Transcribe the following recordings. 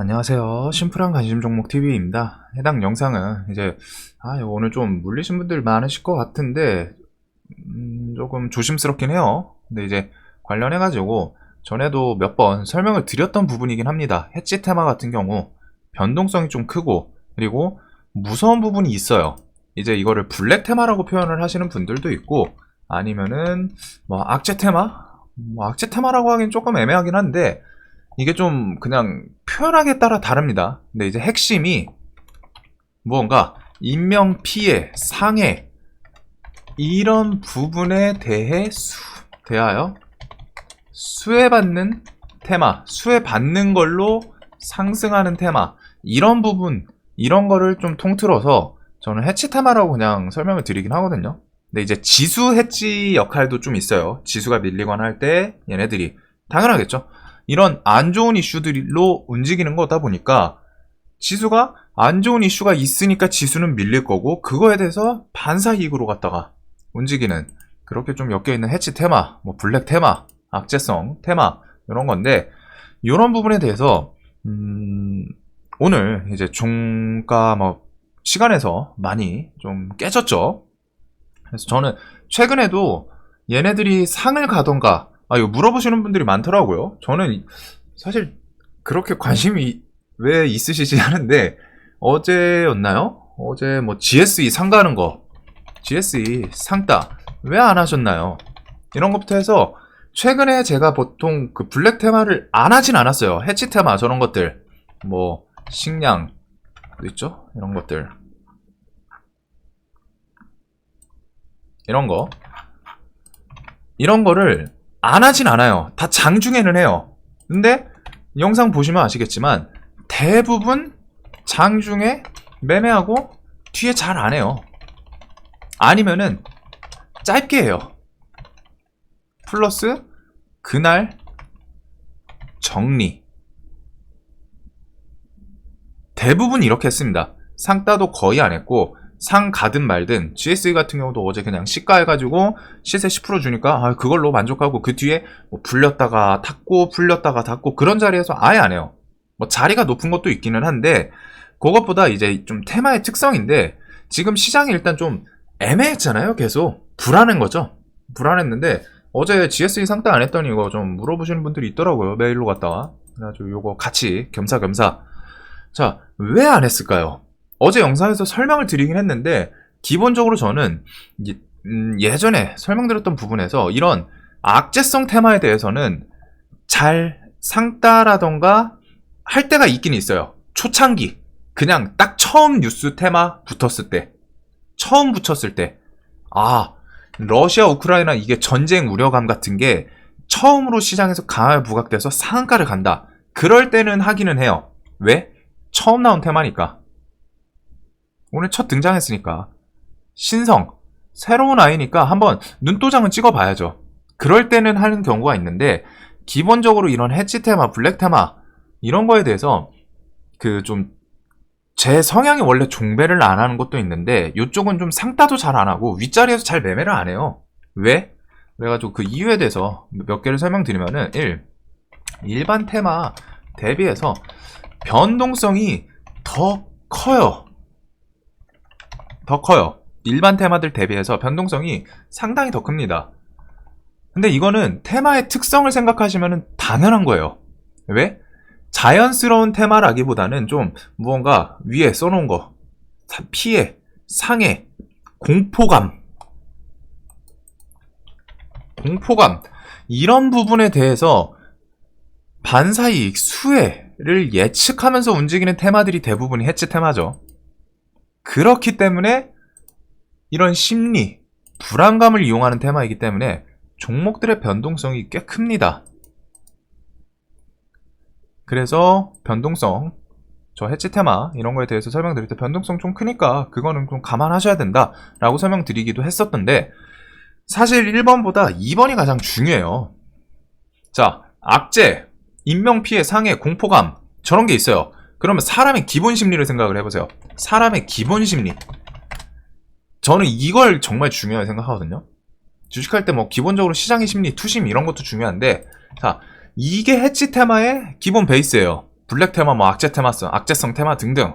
안녕하세요. 심플한 관심 종목 TV입니다. 해당 영상은 이제 오늘 좀 물리신 분들 많으실 것 같은데 조금 조심스럽긴 해요. 근데 이제 관련해가지고 전에도 몇 번 설명을 드렸던 부분이긴 합니다. 해치 테마 같은 경우 변동성이 좀 크고 그리고 무서운 부분이 있어요. 이제 이거를 블랙 테마라고 표현을 하시는 분들도 있고 아니면은 뭐 악재 테마? 악재 테마라고 하긴 조금 애매하긴 한데 이게 좀 그냥 표현하기에 따라 다릅니다. 근데 이제 핵심이 무언가 인명 피해, 상해 이런 부분에 대하여 수혜받는 테마, 수혜받는 걸로 상승하는 테마 이런 부분, 이런 거를 좀 통틀어서 저는 해치 테마라고 그냥 설명을 드리긴 하거든요. 근데 이제 지수 해치 역할도 좀 있어요. 지수가 밀리거나 할 때 얘네들이 당연하겠죠. 이런 안 좋은 이슈들로 움직이는 거다 보니까 지수가 안 좋은 이슈가 있으니까 지수는 밀릴 거고 그거에 대해서 반사이익으로 갖다가 움직이는 그렇게 좀 엮여있는 해치 테마, 뭐 블랙 테마, 악재성 테마 이런 건데 이런 부분에 대해서 오늘 이제 종가 뭐 시간에서 많이 좀 깨졌죠. 그래서 저는 최근에도 얘네들이 상을 가던가 이거 물어보시는 분들이 많더라고요. 저는 사실 그렇게 관심이 왜 있으시지 하는데 어제였나요? 어제 뭐 GSE 상 가는 거 GSE 상따 왜 안 하셨나요? 이런 것부터 해서 최근에 제가 보통 그 블랙 테마를 안 하진 않았어요. 해치 테마 저런 것들 뭐 식량 있죠? 이런 것들 이런 거를 안 하진 않아요. 다 장중에는 해요. 근데 영상 보시면 아시겠지만 대부분 장중에 매매하고 뒤에 잘 안 해요. 아니면은 짧게 해요. 플러스 그날 정리. 대부분 이렇게 했습니다. 상따도 거의 안 했고 상 가든 말든 GSE 같은 경우도 어제 그냥 시가 해가지고 시세 10% 주니까 그걸로 만족하고 그 뒤에 뭐 불렸다가 탔고 풀렸다가 탔고 그런 자리에서 아예 안 해요. 뭐 자리가 높은 것도 있기는 한데 그것보다 이제 좀 테마의 특성인데 지금 시장이 일단 좀 애매했잖아요. 계속 불안한 거죠. 불안했는데 어제 GSE 상따 안 했더니 이거 좀 물어보시는 분들이 있더라고요. 메일로 갔다가 그래가지고 요거 같이 겸사겸사 자, 왜 안 했을까요? 어제 영상에서 설명을 드리긴 했는데 기본적으로 저는 예전에 설명드렸던 부분에서 이런 악재성 테마에 대해서는 잘 상따라던가 할 때가 있긴 있어요. 초창기 그냥 딱 처음 뉴스 테마 붙었을 때 처음 붙였을 때 러시아 우크라이나 이게 전쟁 우려감 같은 게 처음으로 시장에서 강하게 부각돼서 상한가를 간다. 그럴 때는 하기는 해요. 왜? 처음 나온 테마니까. 오늘 첫 등장했으니까. 신성, 새로운 아이니까 한번 눈도장은 찍어봐야죠. 그럴 때는 하는 경우가 있는데 기본적으로 이런 해치 테마, 블랙 테마 이런 거에 대해서 그 좀 제 성향이 원래 종배를 안 하는 것도 있는데 이쪽은 좀 상따도 잘 안 하고 윗자리에서 잘 매매를 안 해요. 왜? 그래가지고 그 이유에 대해서 몇 개를 설명드리면은 1. 일반 테마 대비해서 변동성이 더 커요. 일반 테마들 대비해서 변동성이 상당히 더 큽니다. 근데 이거는 테마의 특성을 생각하시면 당연한 거예요. 왜? 자연스러운 테마라기보다는 좀 무언가 위에 써놓은 거 피해, 상해, 공포감 이런 부분에 대해서 반사이익, 수혜를 예측하면서 움직이는 테마들이 대부분이 해치 테마죠. 그렇기 때문에 이런 심리, 불안감을 이용하는 테마이기 때문에 종목들의 변동성이 꽤 큽니다. 그래서 변동성, 저 해치 테마 이런 거에 대해서 설명드릴 때 변동성 좀 크니까 그거는 좀 감안하셔야 된다 라고 설명드리기도 했었던데 사실 1번보다 2번이 가장 중요해요. 자, 악재, 인명피해, 상해, 공포감 저런 게 있어요. 그러면 사람의 기본 심리를 생각을 해보세요. 사람의 기본 심리. 저는 이걸 정말 중요하게 생각하거든요. 주식할 때 뭐 기본적으로 시장의 심리, 투심 이런 것도 중요한데 자, 이게 해치 테마의 기본 베이스예요. 블랙 테마, 뭐 악재성 테마 등등.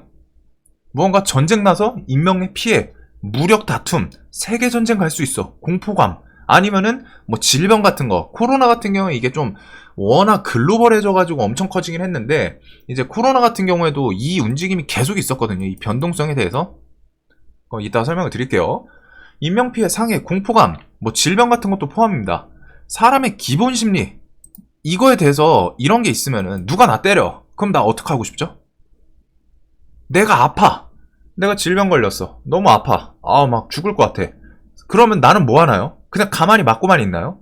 무언가 전쟁 나서 인명의 피해, 무력 다툼, 세계 전쟁 갈 수 있어. 공포감. 아니면은 뭐 질병 같은 거. 코로나 같은 경우에 이게 좀 워낙 글로벌해져가지고 엄청 커지긴 했는데, 이제 코로나 같은 경우에도 이 움직임이 계속 있었거든요. 이 변동성에 대해서. 이따가 설명을 드릴게요. 인명피해, 상해, 공포감, 뭐 질병 같은 것도 포함입니다. 사람의 기본 심리, 이거에 대해서 이런 게 있으면은 누가 나 때려. 그럼 나 어떡하고 싶죠? 내가 아파. 내가 질병 걸렸어. 너무 아파. 막 죽을 것 같아. 그러면 나는 뭐 하나요? 그냥 가만히 맞고만 있나요?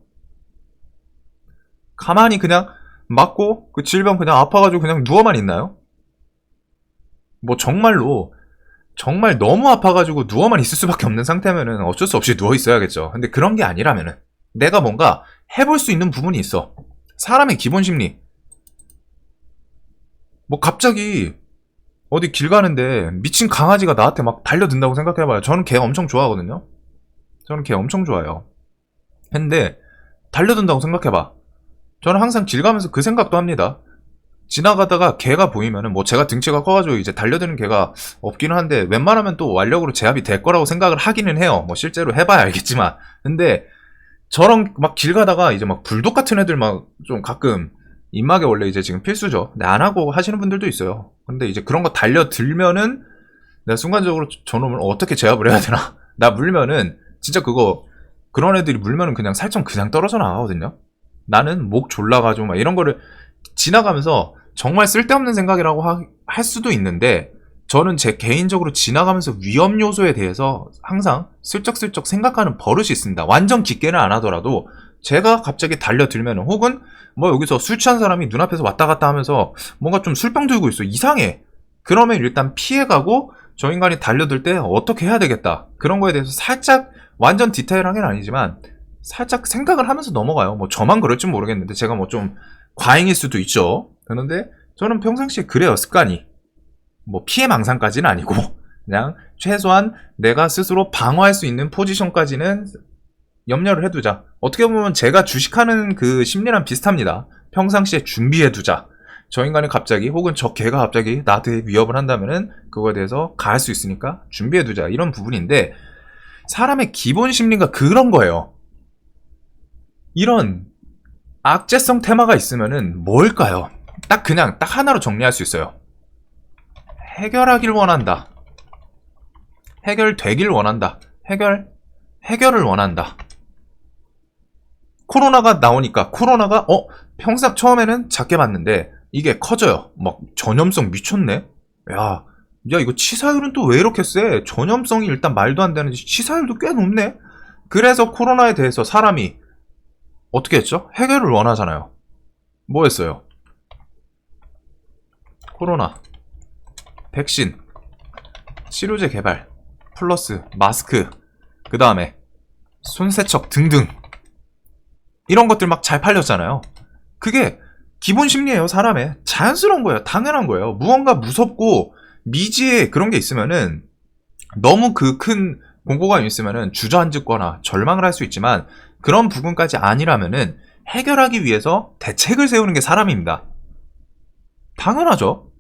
가만히 그냥 맞고 그 질병 그냥 아파가지고 그냥 누워만 있나요? 뭐 정말로 정말 너무 아파가지고 누워만 있을 수밖에 없는 상태면은 어쩔 수 없이 누워 있어야겠죠. 근데 그런 게 아니라면은 내가 뭔가 해볼 수 있는 부분이 있어. 사람의 기본 심리. 뭐 갑자기 어디 길 가는데 미친 강아지가 나한테 막 달려든다고 생각해봐요. 저는 개 엄청 좋아하거든요. 저는 개 엄청 좋아해요. 근데 달려든다고 생각해봐. 저는 항상 길 가면서 그 생각도 합니다. 지나가다가 개가 보이면은 뭐 제가 등치가 커가지고 이제 달려드는 개가 없기는 한데 웬만하면 또 완력으로 제압이 될 거라고 생각을 하기는 해요. 뭐 실제로 해봐야 알겠지만. 근데 저런 막 길 가다가 이제 막 불독 같은 애들 막 좀 가끔 입막에 원래 이제 지금 필수죠. 근데 안 하고 하시는 분들도 있어요. 근데 이제 그런 거 달려들면은 내가 순간적으로 저놈을 어떻게 제압을 해야 되나. 나 물면은 진짜 그런 애들이 물면은 그냥 살점 그냥 떨어져 나가거든요. 나는 목 졸라가지고 막 이런 거를 지나가면서 정말 쓸데없는 생각이라고 할 수도 있는데, 저는 제 개인적으로 지나가면서 위험 요소에 대해서 항상 슬쩍슬쩍 생각하는 버릇이 있습니다. 완전 깊게는 안 하더라도 제가 갑자기 달려들면, 혹은 뭐 여기서 술 취한 사람이 눈앞에서 왔다 갔다 하면서 뭔가 좀 술병 들고 있어, 이상해. 그러면 일단 피해가고 저 인간이 달려들 때 어떻게 해야 되겠다, 그런 거에 대해서 살짝, 완전 디테일하게는 아니지만 살짝 생각을 하면서 넘어가요. 뭐 저만 그럴지 모르겠는데 제가 뭐 좀 과잉일 수도 있죠. 그런데 저는 평상시에 그래요, 습관이. 뭐 피해망상까지는 아니고 그냥 최소한 내가 스스로 방어할 수 있는 포지션까지는 염려를 해두자. 어떻게 보면 제가 주식하는 그 심리랑 비슷합니다. 평상시에 준비해두자. 저 인간이 갑자기, 혹은 저 개가 갑자기 나한테 위협을 한다면은 그거에 대해서 가할 수 있으니까 준비해두자, 이런 부분인데, 사람의 기본 심리가 그런 거예요. 이런 악재성 테마가 있으면은 뭘까요? 딱 하나로 정리할 수 있어요. 해결하길 원한다. 해결되길 원한다. 해결을 원한다. 코로나가 나오니까, 코로나가 평상 처음에는 작게 봤는데 이게 커져요. 막 전염성 미쳤네. 야 이거 치사율은 또 왜 이렇게 세? 전염성이 일단 말도 안 되는지 치사율도 꽤 높네. 그래서 코로나에 대해서 사람이 어떻게 했죠? 해결을 원하잖아요. 뭐 했어요? 코로나, 백신, 치료제 개발, 플러스 마스크, 그 다음에 손세척 등등, 이런 것들 막 잘 팔렸잖아요. 그게 기본 심리예요. 사람의 자연스러운 거예요. 당연한 거예요. 무언가 무섭고 미지의 그런 게 있으면은, 너무 그 큰 공포감이 있으면은 주저앉거나 절망을 할 수 있지만, 그런 부분까지 아니라면은 해결하기 위해서 대책을 세우는 게 사람입니다. 당연하죠.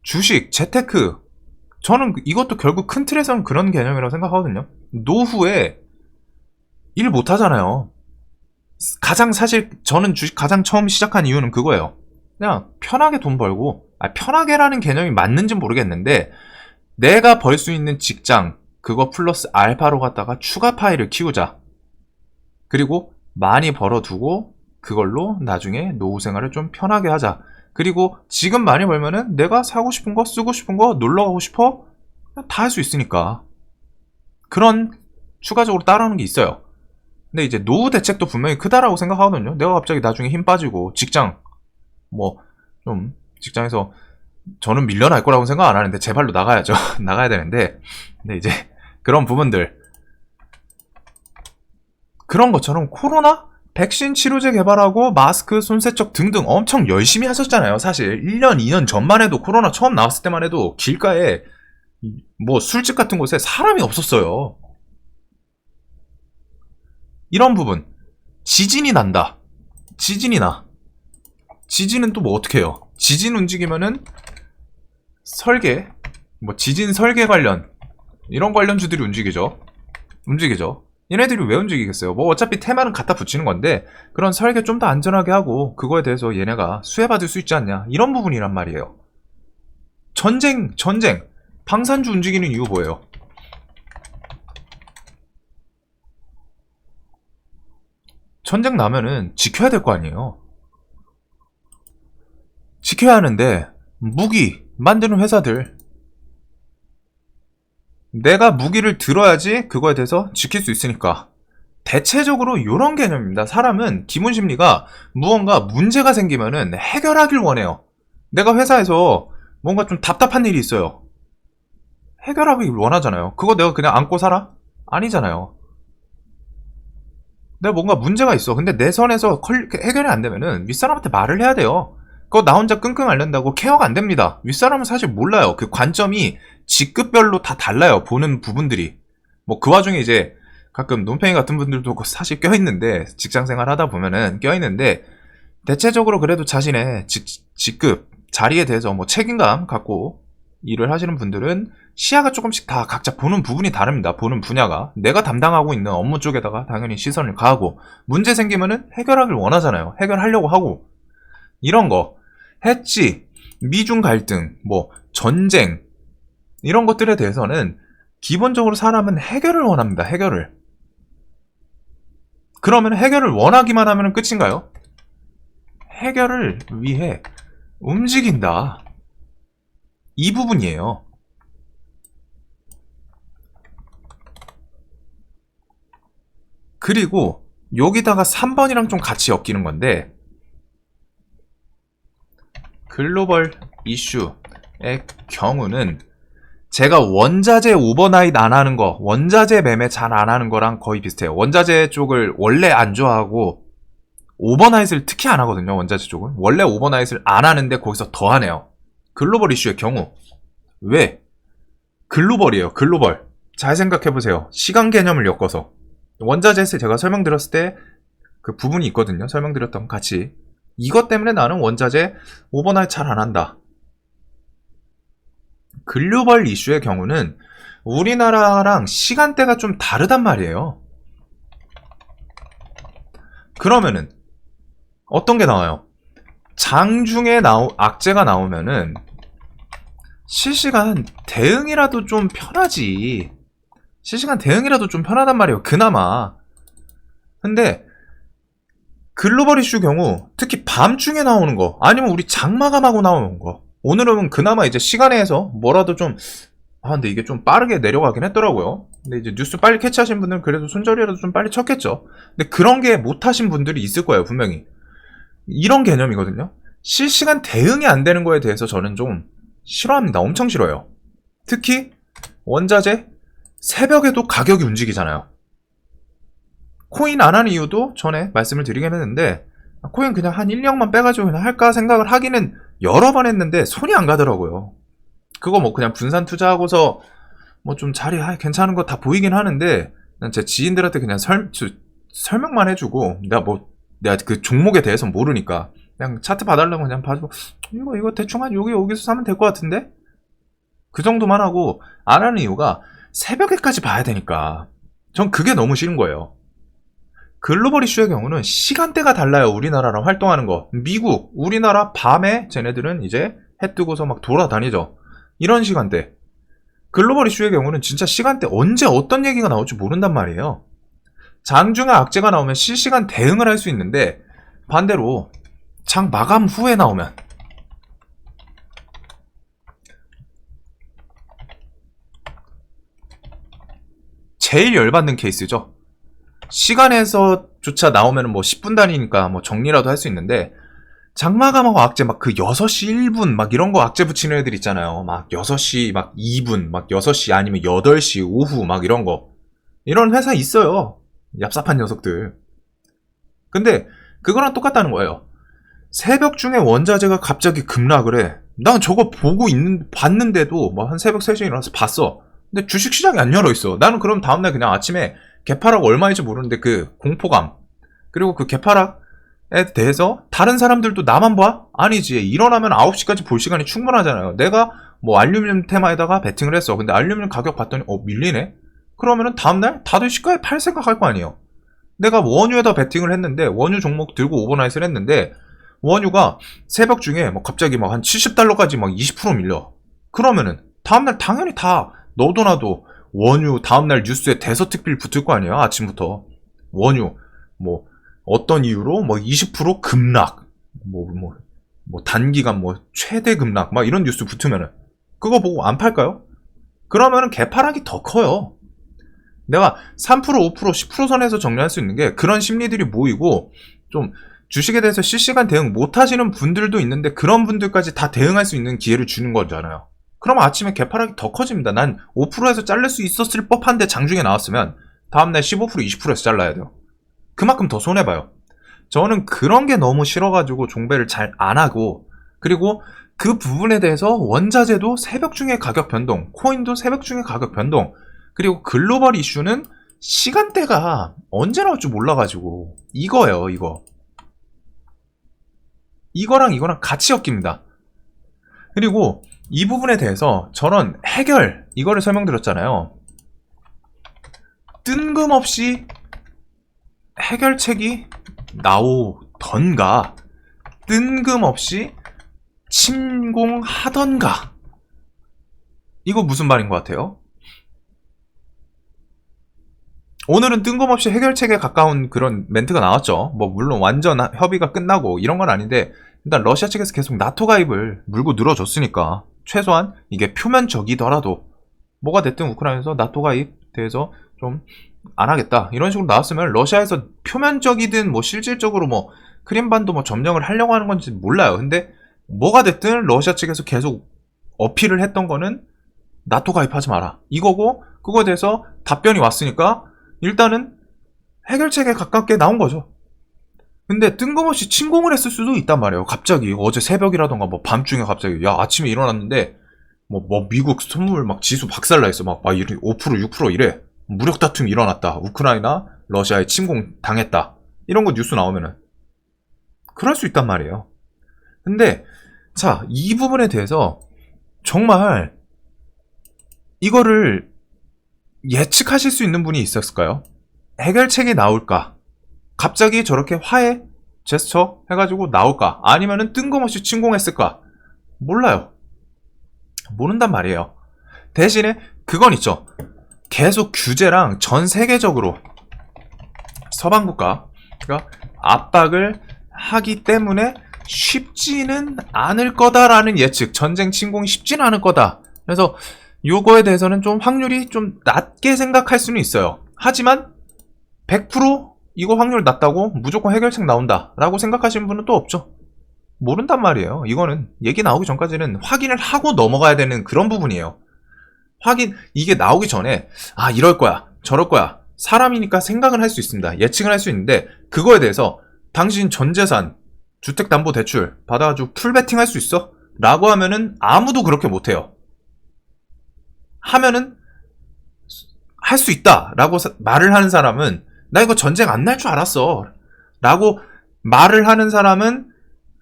주식, 재테크, 저는 이것도 결국 큰 틀에서는 그런 개념이라고 생각하거든요. 노후에 일 못하잖아요. 사실 저는 주식 가장 처음 시작한 이유는 그거예요. 그냥 편하게 돈 벌고, 편하게라는 개념이 맞는지 모르겠는데, 내가 벌 수 있는 직장, 그거 플러스 알파로 갖다가 추가 파일을 키우자. 그리고 많이 벌어두고 그걸로 나중에 노후 생활을 좀 편하게 하자. 그리고 지금 많이 벌면은 내가 사고 싶은 거, 쓰고 싶은 거, 놀러 가고 싶어, 다 할 수 있으니까. 그런 추가적으로 따라오는 게 있어요. 근데 이제 노후 대책도 분명히 크다라고 생각하거든요. 내가 갑자기 나중에 힘 빠지고 직장, 좀 직장에서 저는 밀려날 거라고 생각 안 하는데 제 발로 나가야죠. 나가야 되는데, 근데 이제 그런 부분들, 그런 것처럼 코로나, 백신 치료제 개발하고 마스크, 손세척 등등 엄청 열심히 하셨잖아요. 사실 1년, 2년 전만 해도, 코로나 처음 나왔을 때만 해도 길가에 뭐 술집 같은 곳에 사람이 없었어요. 이런 부분, 지진이 난다. 지진이 나. 지진은 또 뭐 어떻게 해요? 지진 움직이면은 설계, 뭐 지진 설계 관련 이런 관련주들이 움직이죠. 얘네들이 왜 움직이겠어요? 뭐 어차피 테마는 갖다 붙이는 건데 그런 설계 좀 더 안전하게 하고 그거에 대해서 얘네가 수혜받을 수 있지 않냐, 이런 부분이란 말이에요. 전쟁 방산주 움직이는 이유 뭐예요? 전쟁 나면은 지켜야 될 거 아니에요. 지켜야 하는데 무기 만드는 회사들, 내가 무기를 들어야지 그거에 대해서 지킬 수 있으니까. 대체적으로 이런 개념입니다. 사람은 기본 심리가 무언가 문제가 생기면은 해결하길 원해요. 내가 회사에서 뭔가 좀 답답한 일이 있어요. 해결하길 원하잖아요. 그거 내가 그냥 안고 살아? 아니잖아요. 내가 뭔가 문제가 있어. 근데 내 선에서 해결이 안 되면은 윗사람한테 말을 해야 돼요. 그거 나 혼자 끙끙 앓는다고 케어가 안 됩니다. 윗사람은 사실 몰라요. 그 관점이 직급별로 다 달라요. 보는 부분들이. 뭐 그 와중에 이제 가끔 논팽이 같은 분들도 사실 껴있는데, 직장생활 하다 보면은 껴있는데, 대체적으로 그래도 자신의 직급, 자리에 대해서 뭐 책임감 갖고 일을 하시는 분들은 시야가 조금씩 다 각자 보는 부분이 다릅니다. 보는 분야가. 내가 담당하고 있는 업무 쪽에다가 당연히 시선을 가하고, 문제 생기면은 해결하길 원하잖아요. 해결하려고 하고. 이런 거. 해치, 미중 갈등, 뭐 전쟁, 이런 것들에 대해서는 기본적으로 사람은 해결을 원합니다. 해결을. 그러면 해결을 원하기만 하면 끝인가요? 해결을 위해 움직인다. 이 부분이에요. 그리고 여기다가 3번이랑 좀 같이 엮이는 건데, 글로벌 이슈의 경우는 제가 원자재 오버나잇 안 하는 거, 원자재 매매 잘 안 하는 거랑 거의 비슷해요. 원자재 쪽을 원래 안 좋아하고 오버나잇을 특히 안 하거든요. 원자재 쪽은 원래 오버나잇을 안 하는데 거기서 더 하네요. 글로벌 이슈의 경우. 왜? 글로벌이에요. 글로벌. 잘 생각해보세요. 시간 개념을 엮어서. 원자재에서 제가 설명드렸을 때 그 부분이 있거든요. 설명드렸던 같이. 이것 때문에 나는 원자재 오버나잇 잘 안 한다. 글로벌 이슈의 경우는 우리나라랑 시간대가 좀 다르단 말이에요. 그러면은 어떤 게 나와요? 장중에 악재가 나오면은 실시간 대응이라도 좀 편하지. 실시간 대응이라도 좀 편하단 말이에요. 그나마. 근데 글로벌 이슈 경우 특히 밤중에 나오는 거, 아니면 우리 장마감하고 나오는 거, 오늘은 그나마 이제 시간에서 뭐라도 좀, 근데 이게 좀 빠르게 내려가긴 했더라고요. 근데 이제 뉴스 빨리 캐치하신 분들은 그래도 손절이라도 좀 빨리 쳤겠죠. 근데 그런 게 못하신 분들이 있을 거예요, 분명히. 이런 개념이거든요. 실시간 대응이 안 되는 거에 대해서 저는 좀 싫어합니다. 엄청 싫어요. 특히 원자재 새벽에도 가격이 움직이잖아요. 코인 안 하는 이유도 전에 말씀을 드리긴 했는데, 코인 그냥 한 1령만 빼가지고 그냥 할까 생각을 하기는 여러 번 했는데 손이 안 가더라고요. 그거 뭐 그냥 분산 투자하고서 뭐 좀 자리 괜찮은 거 다 보이긴 하는데, 제 지인들한테 그냥 설명만 해주고, 내가 그 종목에 대해서 모르니까 그냥 차트 봐달라고 그냥 봐주고, 이거 대충 한 여기서 사면 될 것 같은데? 그 정도만 하고 안 하는 이유가 새벽에까지 봐야 되니까. 전 그게 너무 싫은 거예요. 글로벌 이슈의 경우는 시간대가 달라요. 우리나라랑 활동하는 거. 미국, 우리나라 밤에 쟤네들은 이제 해 뜨고서 막 돌아다니죠. 이런 시간대. 글로벌 이슈의 경우는 진짜 시간대 언제 어떤 얘기가 나올지 모른단 말이에요. 장중에 악재가 나오면 실시간 대응을 할 수 있는데, 반대로 장 마감 후에 나오면 제일 열받는 케이스죠. 시간에서조차 나오면 뭐 10분 단위니까 뭐 정리라도 할 수 있는데, 장마감하고 악재 막 그 6시 1분 막 이런 거 악재 붙이는 애들 있잖아요. 막 6시 막 2분, 막 6시 아니면 8시 오후 막 이런 거. 이런 회사 있어요. 얍삽한 녀석들. 근데 그거랑 똑같다는 거예요. 새벽 중에 원자재가 갑자기 급락을 해. 난 저거 봤는데도 뭐 한 새벽 3시에 일어나서 봤어. 근데 주식시장이 안 열어있어. 나는 그럼 다음날 그냥 아침에 개파락 얼마인지 모르는데 그 공포감, 그리고 그 개파락에 대해서 다른 사람들도 나만 봐? 아니지. 일어나면 9시까지 볼 시간이 충분하잖아요. 내가 뭐 알루미늄 테마에다가 베팅을 했어. 근데 알루미늄 가격 봤더니 밀리네? 그러면은 다음날 다들 시가에 팔 생각할 거 아니에요. 내가 원유에다 베팅을 했는데 원유 종목 들고 오버나잇을 했는데 원유가 새벽 중에 뭐 갑자기 막 한 70달러까지 막 20% 밀려. 그러면은 다음날 당연히 다 너도 나도 원유 다음날 뉴스에 대서특필 붙을 거 아니에요. 아침부터 원유 뭐 어떤 이유로 뭐 20% 급락 뭐 단기간 뭐 최대 급락 막 이런 뉴스 붙으면은 그거 보고 안 팔까요? 그러면은 개파락이 더 커요. 내가 3% 5% 10% 선에서 정리할 수 있는 게 그런 심리들이 모이고 좀 주식에 대해서 실시간 대응 못 하시는 분들도 있는데 그런 분들까지 다 대응할 수 있는 기회를 주는 거잖아요. 그러면 아침에 개파락이 더 커집니다. 난 5%에서 자를 수 있었을 법한데 장중에 나왔으면 다음날 15% 20%에서 잘라야 돼요. 그만큼 더 손해봐요. 저는 그런 게 너무 싫어가지고 종배를 잘 안 하고, 그리고 그 부분에 대해서 원자재도 새벽 중에 가격 변동, 코인도 새벽 중에 가격 변동, 그리고 글로벌 이슈는 시간대가 언제 나올 줄 몰라가지고 이거예요. 이거랑 이거랑 같이 엮입니다. 그리고 이 부분에 대해서 저런 해결, 이거를 설명드렸잖아요. 뜬금없이 해결책이 나오던가 뜬금없이 침공하던가. 이거 무슨 말인 것 같아요? 오늘은 뜬금없이 해결책에 가까운 그런 멘트가 나왔죠. 뭐 물론 완전 협의가 끝나고 이런 건 아닌데 일단 러시아 측에서 계속 나토 가입을 물고 늘어줬으니까 최소한 이게 표면적이더라도 뭐가 됐든 우크라이나에서 나토 가입 대해서 좀 안 하겠다 이런 식으로 나왔으면 러시아에서 표면적이든 뭐 실질적으로 뭐 크림반도 뭐 점령을 하려고 하는 건지 몰라요. 근데 뭐가 됐든 러시아 측에서 계속 어필을 했던 거는 나토 가입하지 마라 이거고, 그거에 대해서 답변이 왔으니까 일단은 해결책에 가깝게 나온 거죠. 근데 뜬금없이 침공을 했을 수도 있단 말이에요. 갑자기 어제 새벽이라던가 뭐 밤중에 갑자기 야 아침에 일어났는데 뭐 미국 선물 막 지수 박살나 있어. 막 5% 6% 이래. 무력 다툼이 일어났다. 우크라이나 러시아에 침공 당했다. 이런 거 뉴스 나오면은 그럴 수 있단 말이에요. 근데 자, 이 부분에 대해서 정말 이거를 예측하실 수 있는 분이 있었을까요? 해결책이 나올까? 갑자기 저렇게 화해 제스처 해가지고 나올까? 아니면은 뜬금없이 침공했을까? 몰라요. 모른단 말이에요. 대신에 그건 있죠. 계속 규제랑 전 세계적으로 서방 국가가 압박을 하기 때문에 쉽지는 않을 거다라는 예측. 전쟁 침공이 쉽지는 않을 거다. 그래서 요거에 대해서는 좀 확률이 좀 낮게 생각할 수는 있어요. 하지만 100% 이거 확률 낮다고 무조건 해결책 나온다 라고 생각하시는 분은 또 없죠. 모른단 말이에요. 이거는 얘기 나오기 전까지는 확인을 하고 넘어가야 되는 그런 부분이에요. 이게 나오기 전에 이럴 거야 저럴 거야 사람이니까 생각은 할 수 있습니다. 예측을 할 수 있는데 그거에 대해서 당신 전재산 주택담보대출 받아가지고 풀베팅 할 수 있어? 라고 하면은 아무도 그렇게 못해요. 하면은 할 수 있다 라고 말을 하는 사람은 나 이거 전쟁 안 날 줄 알았어 라고 말을 하는 사람은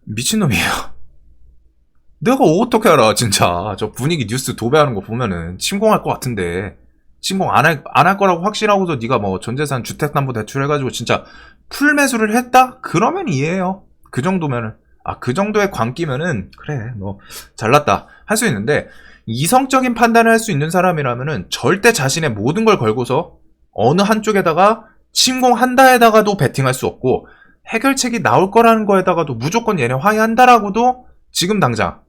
미친놈이에요. 내가 어떻게 알아 진짜. 저 분위기 뉴스 도배하는 거 보면은 침공할 것 같은데 침공 안 할 거라고 확실하고서 네가 뭐 전재산 주택담보대출 해가지고 진짜 풀매수를 했다? 그러면 이해해요. 그 정도면은 그 정도의 광기면은 그래 너 잘났다 할 수 있는데, 이성적인 판단을 할 수 있는 사람이라면은 절대 자신의 모든 걸 걸고서 어느 한쪽에다가 침공한다에다가도 베팅할 수 없고 해결책이 나올 거라는 거에다가도 무조건 얘네 화해한다라고도 지금 당장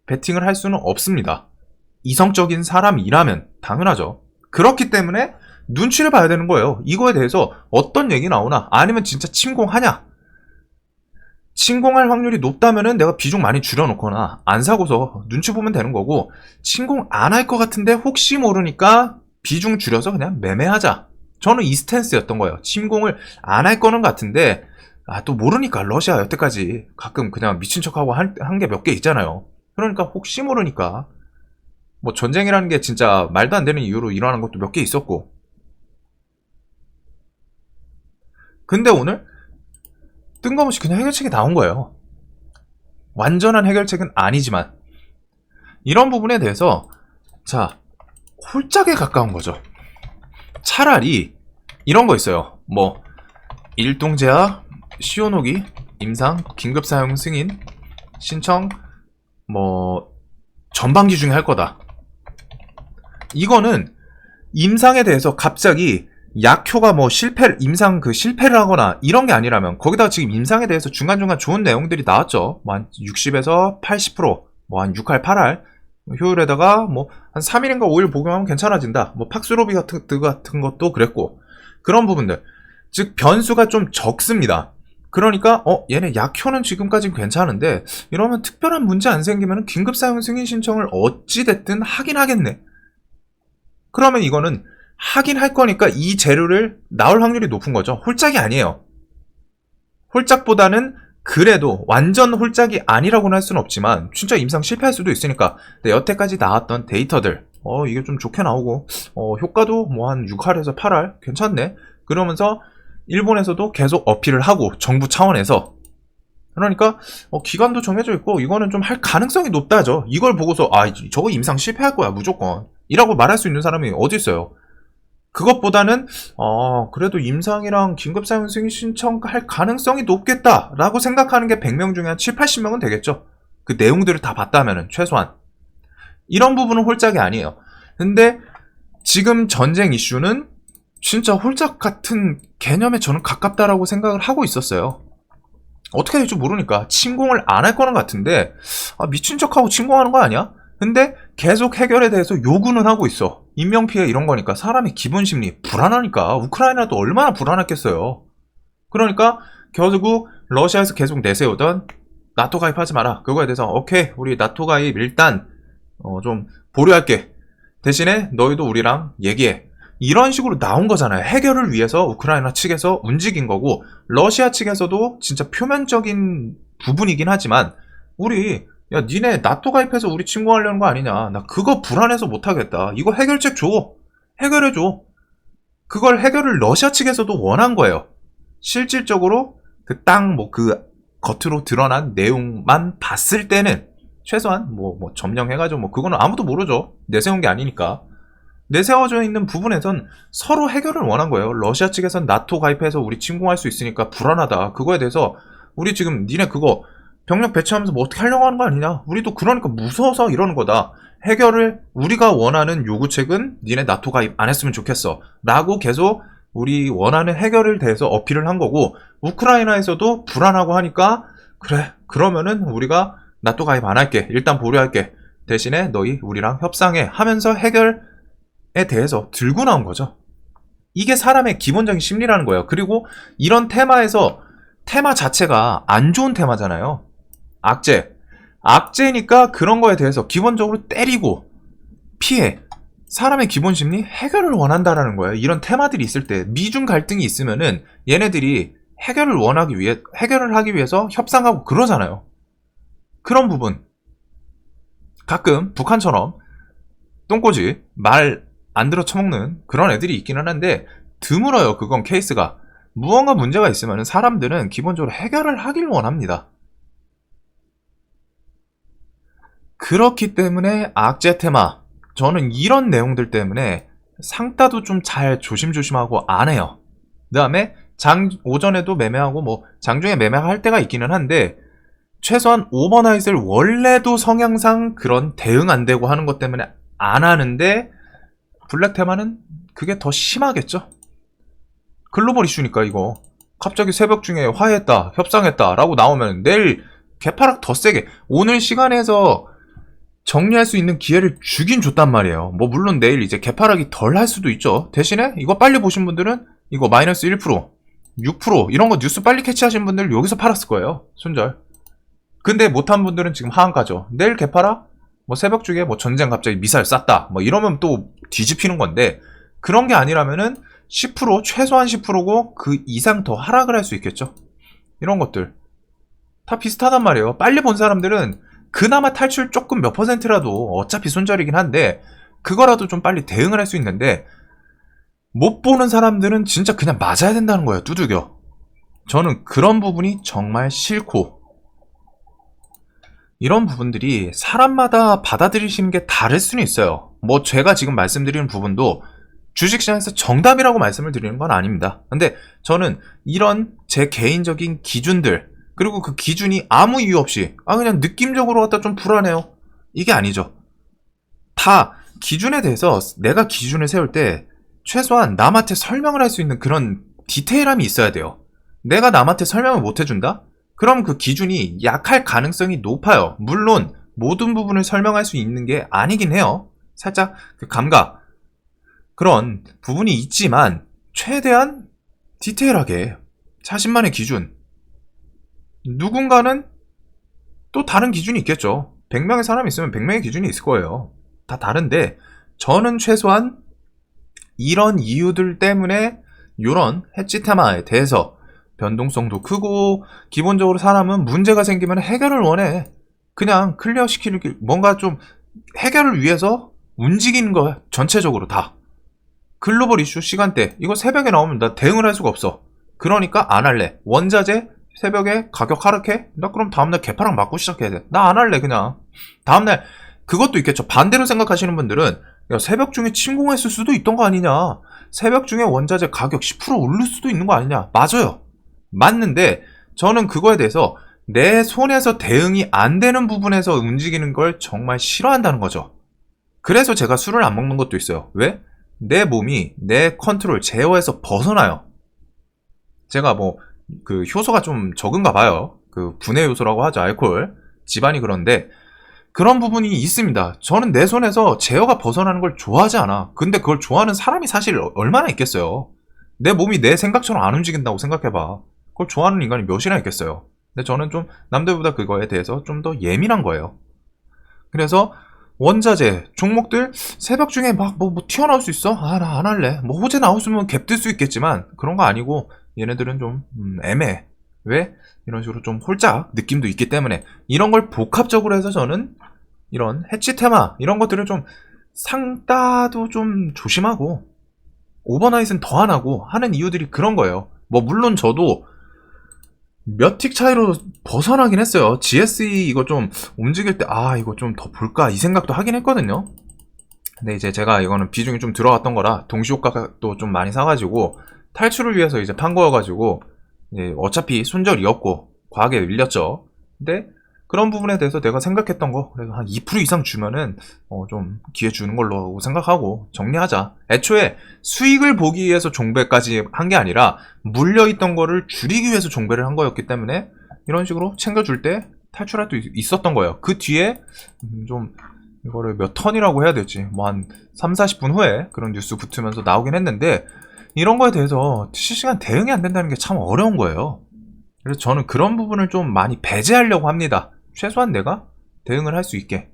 베팅을 할 수는 없습니다. 이성적인 사람이라면 당연하죠. 그렇기 때문에 눈치를 봐야 되는 거예요. 이거에 대해서 어떤 얘기 나오나, 아니면 진짜 침공하냐. 침공할 확률이 높다면은 내가 비중 많이 줄여놓거나 안 사고서 눈치 보면 되는 거고, 침공 안 할 것 같은데 혹시 모르니까 비중 줄여서 그냥 매매하자. 저는 이 스탠스였던 거예요. 침공을 안 할 거는 같은데 또 모르니까 러시아 여태까지 가끔 그냥 미친 척하고 한 게 몇 개 있잖아요. 그러니까 혹시 모르니까 뭐 전쟁이라는 게 진짜 말도 안 되는 이유로 일어나는 것도 몇 개 있었고, 근데 오늘 뜬금없이 그냥 해결책이 나온 거예요. 완전한 해결책은 아니지만 이런 부분에 대해서 자, 홀짝에 가까운 거죠. 차라리 이런 거 있어요. 뭐 일동제약, 시오노기, 임상, 긴급사용 승인, 신청, 뭐 전반기 중에 할 거다. 이거는 임상에 대해서 갑자기 약효가 뭐 임상 실패를 하거나 이런 게 아니라면, 거기다가 지금 임상에 대해서 중간중간 좋은 내용들이 나왔죠. 뭐 한 60에서 80%, 뭐 한 6할, 8할 효율에다가 뭐 한 3일인가 5일 복용하면 괜찮아진다. 뭐 팍스로비 같은 것도 그랬고, 그런 부분들. 즉 변수가 좀 적습니다. 그러니까 얘네 약효는 지금까지는 괜찮은데 이러면 특별한 문제 안 생기면 긴급사용 승인 신청을 어찌됐든 하긴 하겠네. 그러면 이거는 하긴 할 거니까 이 재료를 나올 확률이 높은 거죠. 홀짝이 아니에요. 홀짝보다는 그래도 완전 홀짝이 아니라고는 할 수는 없지만 진짜 임상 실패할 수도 있으니까. 근데 여태까지 나왔던 데이터들 이게 좀 좋게 나오고 효과도 뭐 한 6할에서 8할 괜찮네. 그러면서 일본에서도 계속 어필을 하고 정부 차원에서. 그러니까 기간도 정해져 있고 이거는 좀 할 가능성이 높다죠. 이걸 보고서 저거 임상 실패할 거야 무조건 이라고 말할 수 있는 사람이 어디 있어요. 그것보다는 그래도 임상이랑 긴급사용 승인 신청할 가능성이 높겠다 라고 생각하는 게 100명 중에 한 7, 80명은 되겠죠. 그 내용들을 다 봤다면은 최소한. 이런 부분은 홀짝이 아니에요. 근데 지금 전쟁 이슈는 진짜 홀짝 같은 개념에 저는 가깝다라고 생각을 하고 있었어요. 어떻게 될지 모르니까 침공을 안 할 거는 같은데 미친 척하고 침공하는 거 아니야? 근데 계속 해결에 대해서 요구는 하고 있어. 인명피해 이런 거니까 사람의 기본심리 불안하니까. 우크라이나도 얼마나 불안했겠어요. 그러니까 결국 러시아에서 계속 내세우던 나토 가입하지 마라, 그거에 대해서 오케이 우리 나토 가입 일단 좀 보류할게, 대신에 너희도 우리랑 얘기해, 이런 식으로 나온 거잖아요. 해결을 위해서 우크라이나 측에서 움직인 거고, 러시아 측에서도 진짜 표면적인 부분이긴 하지만 야 니네 나토 가입해서 우리 침공하려는 거 아니냐, 나 그거 불안해서 못하겠다, 이거 해결책 줘, 해결해줘. 그걸 해결을 러시아 측에서도 원한 거예요. 실질적으로 그 겉으로 드러난 내용만 봤을 때는 최소한 뭐 점령해가지고 그거는 아무도 모르죠. 내세운 게 아니니까. 내세워져 있는 부분에선 서로 해결을 원한 거예요. 러시아 측에선 나토 가입해서 우리 침공할 수 있으니까 불안하다, 그거에 대해서 우리 지금 니네 그거 병력 배치하면서 뭐 어떻게 하려고 하는 거 아니냐, 우리도 그러니까 무서워서 이러는 거다, 해결을 우리가 원하는 요구책은 니네 나토 가입 안 했으면 좋겠어 라고 계속 우리 원하는 해결을 대해서 어필을 한 거고, 우크라이나에서도 불안하고 하니까 그래 그러면은 우리가 나토 가입 안 할게, 일단 보류할게, 대신에 너희 우리랑 협상해 하면서 해결에 대해서 들고 나온 거죠. 이게 사람의 기본적인 심리라는 거예요. 그리고 이런 테마에서 테마 자체가 안 좋은 테마잖아요. 악재니까 그런 거에 대해서 기본적으로 때리고 피해, 사람의 기본 심리 해결을 원한다라는 거예요. 이런 테마들이 있을 때 미중 갈등이 있으면은 얘네들이 해결을 하기 위해서 협상하고 그러잖아요. 그런 부분 가끔 북한처럼 똥꼬지 말 안 들어 처먹는 그런 애들이 있기는 한데 드물어요. 그건 케이스가. 무언가 문제가 있으면 사람들은 기본적으로 해결을 하길 원합니다. 그렇기 때문에 악재 테마, 저는 이런 내용들 때문에 상따도 좀 잘 조심조심하고 안 해요. 그 다음에 오전에도 매매하고 장중에 매매할 때가 있기는 한데, 최소한 오버나잇을 원래도 성향상 그런 대응 안 되고 하는 것 때문에 안 하는데, 블랙 테마는 그게 더 심하겠죠? 글로벌 이슈니까 이거. 갑자기 새벽 중에 화해했다, 협상했다 라고 나오면 내일 개파락 더 세게, 오늘 시간에서 정리할 수 있는 기회를 주긴 줬단 말이에요. 물론 내일 이제 개파락이 덜 할 수도 있죠. 대신에 이거 빨리 보신 분들은 이거 마이너스 1%, 6% 이런 거 뉴스 빨리 캐치하신 분들 여기서 팔았을 거예요. 손절. 근데 못한 분들은 지금 하한가죠. 내일 개파락? 새벽 중에 전쟁 갑자기 미사일 쐈다, 이러면 또 뒤집히는 건데, 그런 게 아니라면은 10%, 최소한 10%고 그 이상 더 하락을 할 수 있겠죠. 이런 것들 다 비슷하단 말이에요. 빨리 본 사람들은 그나마 탈출 조금 몇 %라도 어차피 손절이긴 한데 그거라도 좀 빨리 대응을 할 수 있는데, 못 보는 사람들은 진짜 그냥 맞아야 된다는 거예요. 두들겨. 저는 그런 부분이 정말 싫고, 이런 부분들이 사람마다 받아들이시는 게 다를 수는 있어요. 뭐 제가 지금 말씀드리는 부분도 주식시장에서 정답이라고 말씀을 드리는 건 아닙니다. 근데 저는 이런 제 개인적인 기준들, 그리고 그 기준이 아무 이유 없이 그냥 느낌적으로 갖다 좀 불안해요, 이게 아니죠. 다 기준에 대해서 내가 기준을 세울 때 최소한 남한테 설명을 할 수 있는 그런 디테일함이 있어야 돼요. 내가 남한테 설명을 못 해준다? 그럼 그 기준이 약할 가능성이 높아요. 물론 모든 부분을 설명할 수 있는 게 아니긴 해요. 살짝 그 감각, 그런 부분이 있지만 최대한 디테일하게 자신만의 기준, 누군가는 또 다른 기준이 있겠죠. 100명의 사람이 있으면 100명의 기준이 있을 거예요. 다 다른데 저는 최소한 이런 이유들 때문에 이런 해치 테마에 대해서 변동성도 크고, 기본적으로 사람은 문제가 생기면 해결을 원해. 그냥 클리어 시키는, 뭔가 좀 해결을 위해서 움직이는 거야. 전체적으로 다. 글로벌 이슈 시간대 이거 새벽에 나오면 나 대응을 할 수가 없어. 그러니까 안 할래. 원자재 새벽에 가격 하락해? 나 그럼 다음날 개파랑 맞고 시작해야 돼. 나 안 할래. 그냥 다음날. 그것도 있겠죠. 반대로 생각하시는 분들은 야, 새벽 중에 침공했을 수도 있던 거 아니냐, 새벽 중에 원자재 가격 10% 오를 수도 있는 거 아니냐. 맞아요, 맞는데 저는 그거에 대해서 내 손에서 대응이 안 되는 부분에서 움직이는 걸 정말 싫어한다는 거죠. 그래서 제가 술을 안 먹는 것도 있어요. 왜? 내 몸이 내 컨트롤 제어에서 벗어나요. 제가 뭐 그 효소가 좀 적은가 봐요. 그 분해 요소라고 하죠. 알코올 집안이. 그런데 그런 부분이 있습니다. 저는 내 손에서 제어가 벗어나는 걸 좋아하지 않아. 근데 그걸 좋아하는 사람이 사실 얼마나 있겠어요. 내 몸이 내 생각처럼 안 움직인다고 생각해봐. 그걸 좋아하는 인간이 몇이나 있겠어요. 근데 저는 좀 남들보다 그거에 대해서 좀 더 예민한 거예요. 그래서 원자재 종목들 새벽 중에 막 뭐 튀어나올 수 있어? 나 안 할래. 뭐 호재 나왔으면 갭 뜰 수 있겠지만 그런 거 아니고, 얘네들은 좀 애매해. 왜? 이런 식으로 좀 홀짝 느낌도 있기 때문에 이런 걸 복합적으로 해서 저는 이런 해치 테마 이런 것들을 좀 상따도 좀 조심하고 오버나잇은 더 안 하고 하는 이유들이 그런 거예요. 뭐 물론 저도 몇 틱 차이로 벗어나긴 했어요. GSE 이거 좀 움직일 때 이거 좀 더 볼까 이 생각도 하긴 했거든요. 근데 이제 제가 이거는 비중이 좀 들어갔던 거라 동시효과도 좀 많이 사가지고 탈출을 위해서 이제 판 거여가지고 어차피 손절이었고 과하게 밀렸죠. 근데 그런 부분에 대해서 내가 생각했던 거 그래도 한 2% 이상 주면은 좀 기회 주는 걸로 생각하고 정리하자. 애초에 수익을 보기 위해서 종배까지 한 게 아니라 물려있던 거를 줄이기 위해서 종배를 한 거였기 때문에 이런 식으로 챙겨줄 때 탈출할 수 있었던 거예요. 그 뒤에 좀 이거를 몇 턴이라고 해야 될지 뭐 한 3-40분 후에 그런 뉴스 붙으면서 나오긴 했는데, 이런 거에 대해서 실시간 대응이 안 된다는 게 참 어려운 거예요. 그래서 저는 그런 부분을 좀 많이 배제하려고 합니다. 최소한 내가 대응을 할 수 있게.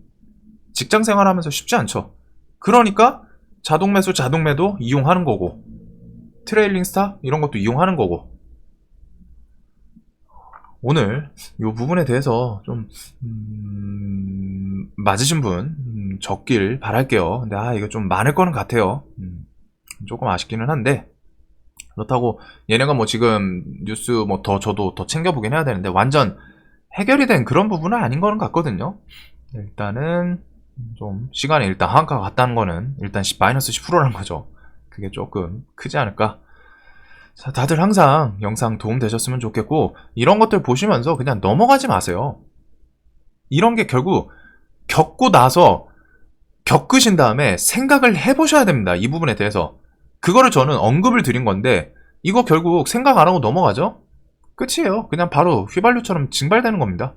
직장 생활하면서 쉽지 않죠. 그러니까 자동 매수, 자동 매도 이용하는 거고, 트레일링 스탑 이런 것도 이용하는 거고. 오늘 이 부분에 대해서 좀 맞으신 분 적길 바랄게요. 근데 이거 좀 많을 거는 같아요. 조금 아쉽기는 한데, 그렇다고 얘네가 뭐 지금 뉴스 뭐 저도 더 챙겨보긴 해야 되는데 완전 해결이 된 그런 부분은 아닌 거는 같거든요. 일단은 좀 시간에 일단 한가가 갔다는 거는 일단 마이너스 10%라는 거죠. 그게 조금 크지 않을까. 자, 다들 항상 영상 도움 되셨으면 좋겠고, 이런 것들 보시면서 그냥 넘어가지 마세요. 이런 게 결국 겪고 나서 겪으신 다음에 생각을 해보셔야 됩니다. 이 부분에 대해서. 그거를 저는 언급을 드린 건데, 이거 결국 생각 안 하고 넘어가죠? 끝이에요. 그냥 바로 휘발유처럼 증발되는 겁니다.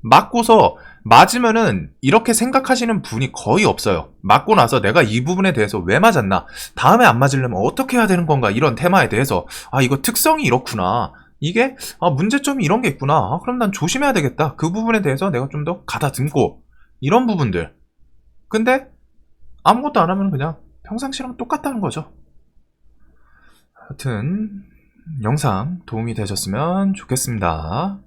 맞고서 맞으면은 이렇게 생각하시는 분이 거의 없어요. 맞고 나서 내가 이 부분에 대해서 왜 맞았나, 다음에 안 맞으려면 어떻게 해야 되는 건가, 이런 테마에 대해서 이거 특성이 이렇구나, 이게 문제점이 이런 게 있구나, 그럼 난 조심해야 되겠다, 그 부분에 대해서 내가 좀 더 가다듬고, 이런 부분들. 근데 아무것도 안 하면 그냥 평상시랑 똑같다는 거죠. 하여튼 영상 도움이 되셨으면 좋겠습니다.